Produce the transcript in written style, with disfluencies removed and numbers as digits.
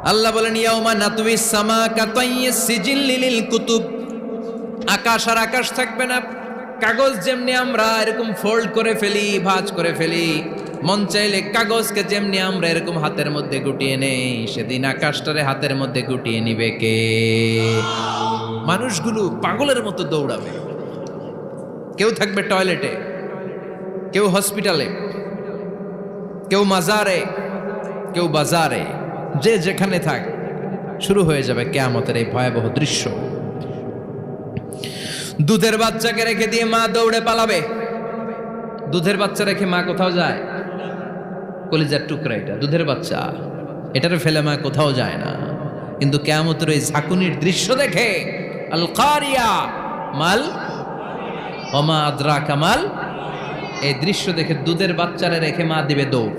আল্লাহ বলেন ইয়াউমা নাতউইস সামা কাতাইয়িস সিজিল লিল কুতুব, আকাশ আর আকাশ থাকবে না। কাগজ যেমনি আমরা এরকম ফোল্ড করে ফেলি, ভাঁজ করে ফেলি, মন চাইলে কাগজকে যেমনি আমরা এরকম হাতের মধ্যে গুটিয়ে নেই, সেদিন আকাশটারে হাতের মধ্যে গুটিয়ে নিবে কে? মানুষগুলো পাগলের মতো দৌড়াবে। কেউ থাকবে টয়লেটে, কেউ হসপিটালে, কেউ মাজারে, কেউ বাজারে, যে যেখানে থাক, শুরু হয়ে যাবে কিয়ামতের এই ভয়াবহ দৃশ্য। দুধের বাচ্চাকে রেখে দিয়ে মা দৌড়ে পালাবে। দুধের বাচ্চা রেখে মা কোথাও যায়? কলিজার টুকরা এটা, দুধের বাচ্চা, এটারে ফেলে মা কোথাও যায় না। কিন্তু কিয়ামতের এই ঝাঁকুনির দৃশ্য দেখে, আল কারিয়া মাল ওমা আদরাকা মাল, এই দৃশ্য দেখে দুধের বাচ্চারে রেখে মা দিবে দৌড়।